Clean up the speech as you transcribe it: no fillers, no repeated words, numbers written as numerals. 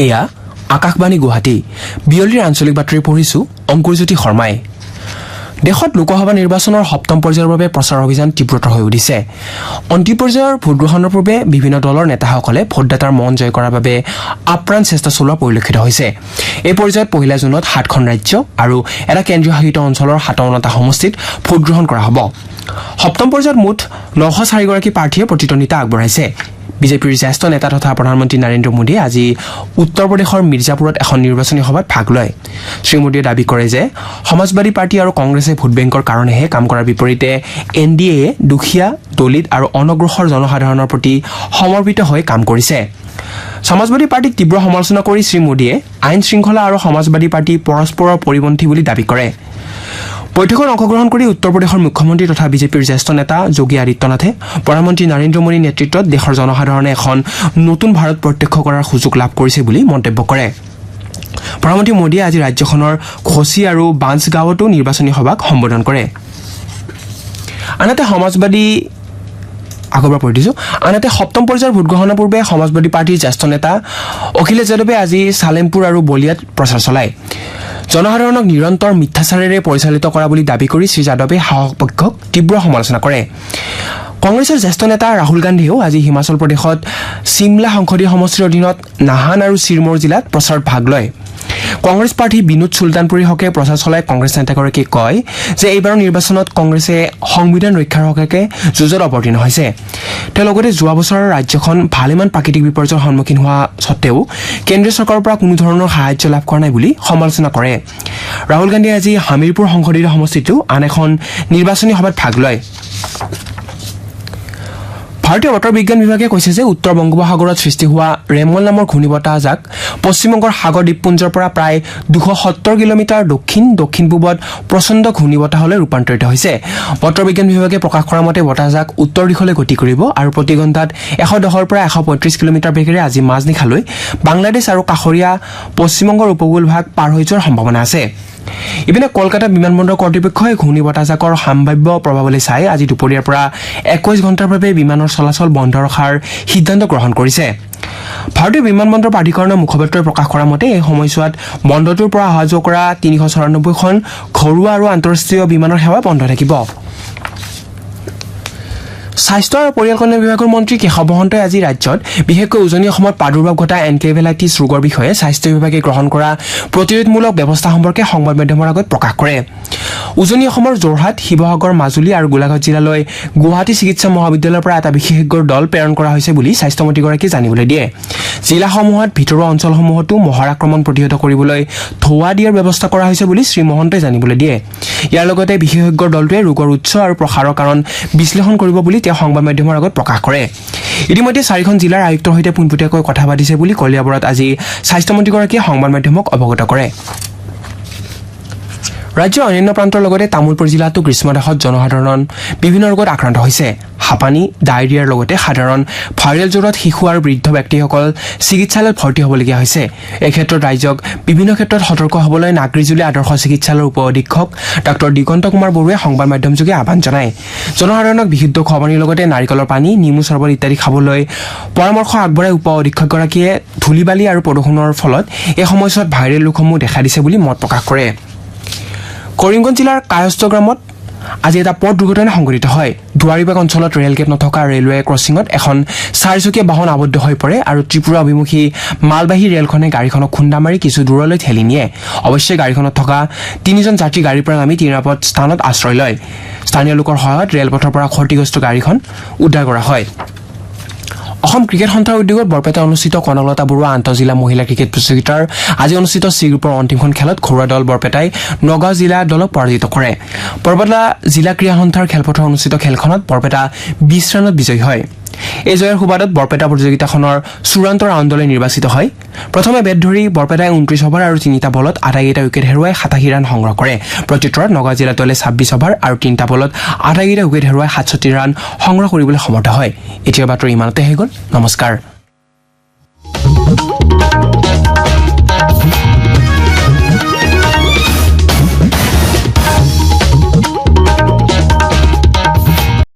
এয়া আকাশবাণী গুৱাহাটী বিয়লিৰ আঞ্চলিক বাতৰি পঢ়িছো অংকুৰজ্যোতি শৰ্মাই। দেশত লোকসভা নিৰ্বাচনৰ সপ্তম পৰ্যায়ৰ বাবে প্ৰচাৰ অভিযান তীব্ৰতৰ হৈ উঠিছে। অন্তিম পৰ্যায়ৰ ভোটগ্ৰহণৰ পূৰ্বে বিভিন্ন দলৰ নেতাসকলে ভোটদাতাৰ মন জয় কৰাৰ বাবে আপ্ৰাণ চেষ্টা চলোৱা পৰিলক্ষিত হৈছে। এই পৰ্যায়ত 1 জুনত 7খন ৰাজ্য আৰু এটা কেন্দ্ৰীয় শাসিত অঞ্চলৰ 57টা সমষ্টিত ভোটগ্ৰহণ কৰা হ'ব। সপ্তম পৰ্যায়ত মুঠ 904 গৰাকী প্ৰাৰ্থীয়ে প্ৰতিদ্বন্দ্বিতা আগবঢ়াইছে। বিজেপিৰ জ্যেষ্ঠ নেতা তথা প্ৰধানমন্ত্ৰী নৰেন্দ্ৰ মোদীয়ে আজি উত্তৰ প্ৰদেশৰ মিৰ্জাপুৰত এখন নিৰ্বাচনী সভাত ভাগ লয়। শ্ৰীমোদীয়ে দাবী কৰে যে সমাজবাদী পাৰ্টি আৰু কংগ্ৰেছে ভোট বেংকৰ কাৰণেহে কাম কৰাৰ বিপৰীতে NDA দুখীয়া, দলিত আৰু অনগ্ৰসৰ জনসাধাৰণৰ প্ৰতি সমৰ্পিত হৈ কাম কৰিছে। সমাজবাদী পাৰ্টিক তীব্ৰ সমালোচনা কৰি শ্ৰীমোদীয়ে আইন শৃংখলা আৰু সমাজবাদী পাৰ্টি পৰস্পৰৰ পৰিপন্থী বুলি দাবী কৰে। বৈঠকত অংশগ্ৰহণ কৰি উত্তৰ প্ৰদেশৰ মুখ্যমন্ত্ৰী তথা বিজেপিৰ জ্যেষ্ঠ নেতা যোগী আদিত্যনাথে প্ৰধানমন্ত্ৰী নৰেন্দ্ৰ মোদীৰ নেতৃত্বত দেশৰ জনসাধাৰণে এখন নতুন ভাৰত প্ৰত্যক্ষ কৰাৰ সুযোগ লাভ কৰিছে বুলি মন্তব্য কৰে। প্ৰধানমন্ত্ৰী মোদীয়ে আজি ৰাজ্যখনৰ ঘোচি আৰু বাঞ্চগাঁৱতো নিৰ্বাচনী সভাক সম্বোধন কৰে। আনহাতে সপ্তম পৰ্যায়ৰ ভোটগ্ৰহণৰ পূৰ্বে সমাজবাদী পাৰ্টিৰ জ্যেষ্ঠ নেতা অখিলেশ যাদৱে আজি চালেমপুৰ আৰু বলিয়াত প্ৰচাৰ চলায়। জনসাধাৰণক নিৰন্তৰ মিথ্যাচাৰেৰে পৰিচালিত কৰা বুলি দাবী কৰি শ্ৰী যাদৱে শাসক পক্ষক তীব্ৰ সমালোচনা কৰে। কংগ্ৰেছৰ জ্যেষ্ঠ নেতা ৰাহুল গান্ধীয়েও আজি হিমাচল প্ৰদেশত চিমলা সংসদীয় সমষ্টিৰ অধীনত নাহান আৰু চিৰমৌৰ জিলাত প্ৰচাৰত ভাগ লয়। কংগ্ৰেছ প্ৰাৰ্থী বিনোদ চুলতানপুৰীৰ হকে প্ৰচাৰ চলাই কংগ্ৰেছ নেতাগৰাকীয়ে কয় যে এইবাৰৰ নিৰ্বাচনত কংগ্ৰেছে সংবিধান ৰক্ষাৰ হকে যুঁজত অৱতীৰ্ণ হৈছে। তেওঁ লগতে যোৱা বছৰৰ ৰাজ্যখন ভালেমান প্ৰাকৃতিক বিপৰ্যয়ৰ সন্মুখীন হোৱা স্বত্তেও কেন্দ্ৰীয় চৰকাৰৰ পৰা কোনো ধৰণৰ সাহায্য লাভ কৰা নাই বুলি সমালোচনা কৰে। ৰাহুল গান্ধীয়ে আজি হামিৰপুৰ সংসদীয় সমষ্টিতো আন এখন নিৰ্বাচনী সভাত ভাগ লয়। ভাৰতীয় বতৰ বিজ্ঞান বিভাগে কৈছে যে উত্তৰ বংগোপসাগৰত সৃষ্টি হোৱা ৰেমল নামৰ ঘূৰ্ণীবতাহজাক পশ্চিমবংগৰ সাগৰ দ্বীপপুঞ্জৰ পৰা প্ৰায় 270 কিলোমিটাৰ দক্ষিণ-পূবত প্ৰচণ্ড ঘূৰ্ণীবতাহলৈ ৰূপান্তৰিত হৈছে। বতৰ বিজ্ঞান বিভাগে প্ৰকাশ কৰা মতে বতাহজাক উত্তৰ দিশলৈ গতি কৰিব আৰু প্ৰতি ঘণ্টাত 110ৰ পৰা 135 কিলোমিটাৰ বেগেৰে আজি মাজনিশালৈ বাংলাদেশ আৰু কাষৰীয়া পশ্চিমবংগৰ উপকূল ভাগ পাৰ হৈ যোৱাৰ সম্ভাৱনা আছে। ইপিনে কলকাতা বিমানবন্দৰ কৰ্তৃপক্ষই ঘূৰ্ণী বতাহজাকৰ সম্ভাৱ্য প্ৰভাৱলৈ চাই আজি দুপৰীয়াৰ পৰা 21 ঘণ্টাৰ বাবে বিমানৰ চলাচল বন্ধ ৰখাৰ সিদ্ধান্ত গ্ৰহণ কৰিছে। ভাৰতীয় বিমানবন্দৰ প্ৰাধিকৰণৰ মুখপাত্ৰই প্ৰকাশ কৰা মতে এই সময়ছোৱাত বন্দৰটোৰ পৰা অহা যোৱা কৰা 394খন ঘৰুৱা আৰু আন্তঃৰাষ্ট্ৰীয় বিমানৰ সেৱা বন্ধ থাকিব। স্বাস্থ্য আৰু পৰিয়াল কল্যাণ বিভাগৰ মন্ত্ৰী কেশৱ মহন্তই আজি ৰাজ্যত বিশেষকৈ উজনি অসমত প্ৰাদুৰ্ভাৱ ঘটা এনকেফেলাইটিছ ৰোগৰ বিষয়ে স্বাস্থ্য বিভাগে গ্ৰহণ কৰা প্ৰতিৰোধমূলক ব্যৱস্থা সম্পৰ্কে সংবাদ মাধ্যমৰ আগত প্ৰকাশ কৰে। উজনি অসমৰ যোৰহাট, শিৱসাগৰ, মাজুলী আৰু গোলাঘাট জিলালৈ গুৱাহাটী চিকিৎসা মহাবিদ্যালয়ৰ পৰা এটা বিশেষজ্ঞৰ দল প্ৰেৰণ কৰা হৈছে বুলি স্বাস্থ্যমন্ত্ৰীগৰাকীয়ে জানিবলৈ দিয়ে। জিলাসমূহত ভিতৰুৱা অঞ্চলসমূহতো মহৰ আক্ৰমণ প্ৰতিহত কৰিবলৈ ধোঁৱা দিয়াৰ ব্যৱস্থা কৰা হৈছে বুলি শ্ৰী মহন্তই জানিবলৈ দিয়ে। ইয়াৰ লগতে বিশেষজ্ঞৰ দলটোৱে ৰোগৰ উৎস আৰু প্ৰসাৰৰ কাৰণ বিশ্লেষণ কৰিব বুলি তেওঁ সংবাদ মাধ্যমৰ আগত প্ৰকাশ কৰে। ইতিমধ্যে 4খন জিলাৰ আয়ুক্তৰ সৈতে পোনপটীয়াকৈ কথা পাতিছে বুলি কলিয়াবৰত আজি স্বাস্থ্যমন্ত্ৰীগৰাকীয়ে সংবাদ মাধ্যমক অৱগত কৰে। ৰাজ্যৰ অন্যান্য প্ৰান্তৰ লগতে তামুলপুৰ জিলাতো গ্ৰীষ্মদাহত জনসাধাৰণ বিভিন্ন ৰোগত আক্ৰান্ত হৈছে। হাঁপানি, ডায়েৰিয়াৰ লগতে সাধাৰণ ভাইৰেল জ্বৰত শিশু আৰু বৃদ্ধ ব্যক্তিসকল চিকিৎসালয়ত ভৰ্তি হ'বলগীয়া হৈছে। এই ক্ষেত্ৰত ৰাজ্যক বিভিন্ন ক্ষেত্ৰত সতৰ্ক হ'বলৈ নাগৰিজুলি আদৰ্শ চিকিৎসালয়ৰ উপ অধীক্ষক ডাঃ দিগন্ত কুমাৰ বড়োৱে সংবাদ মাধ্যমযোগে আহ্বান জনায়। জনসাধাৰণক বিশুদ্ধ খোৱা পানীৰ লগতে নাৰিকলৰ পানী, নেমু চৰ্বত ইত্যাদি খাবলৈ পৰামৰ্শ আগবঢ়াই উপ অধীক্ষকগৰাকীয়ে ধূলি-বালি আৰু প্ৰদূষণৰ ফলত এই সময়ছোৱাত ভাইৰেল ৰোগসমূহ দেখা দিছে বুলি মত প্ৰকাশ কৰে। কৰিমগঞ্জ জিলাৰ কায়স্থ গ্ৰামত আজি এটা পথ দুৰ্ঘটনা সংঘটিত হয়। দুৱাৰীবাগ অঞ্চলত ৰেল গেট নথকা ৰেলৱে ক্ৰছিঙত এখন 4চকীয়া বাহন আবদ্ধ হৈ পৰে আৰু ত্ৰিপুৰা অভিমুখী মালবাহী ৰেলখনে গাড়ীখনক খুন্দা মাৰি কিছু দূৰলৈ ঠেলি নিয়ে। অৱশ্যে গাড়ীখনত থকা 3জন যাত্ৰী গাড়ীৰ পৰা নামি নিৰাপদ স্থানত আশ্ৰয় লয়। স্থানীয় লোকৰ সহায়ত ৰেলপথৰ পৰা ক্ষতিগ্ৰস্ত গাড়ীখন উদ্ধাৰ কৰা হয়। অসম ক্ৰিকেট সন্থাৰ উদ্যোগত বৰপেটা অনুষ্ঠিত কনকলতা বৰুৱা আন্তঃজিলা মহিলা ক্ৰিকেট প্ৰতিযোগিতাৰ আজি অনুষ্ঠিত চি গ্ৰুপৰ অন্তিমখন খেলত ঘৰুৱা দল বৰপেটাই নগাঁও জিলা দলক পৰাজিত কৰে। বৰপেটা জিলা ক্ৰীড়া সন্থাৰ খেলপথাৰত অনুষ্ঠিত খেলখনত বৰপেটা 20 ৰানত বিজয়ী হয়। এই জয়ৰ সুবাদত বৰপেটা প্ৰতিযোগিতাখনৰ চূড়ান্ত ৰাউণ্ডলৈ নিৰ্বাচিত হয়। প্ৰথমে বেট ধৰি বৰপেটাই 29 অভাৰ আৰু 3টা বলত আটাইকেইটা উইকেট হেৰুৱাই 87 ৰান সংগ্ৰহ কৰে। প্ৰত্যুত্তৰত নগাঁও জিলা দলে 26 অভাৰ আৰু 3টা বলত আটাইকেইটা উইকেট হেৰুৱাই 67 ৰান সংগ্ৰহ কৰিবলৈ সমৰ্থ হয়। এতিয়া বাতৰি ইমানতে হৈ গ'ল। নমস্কাৰ।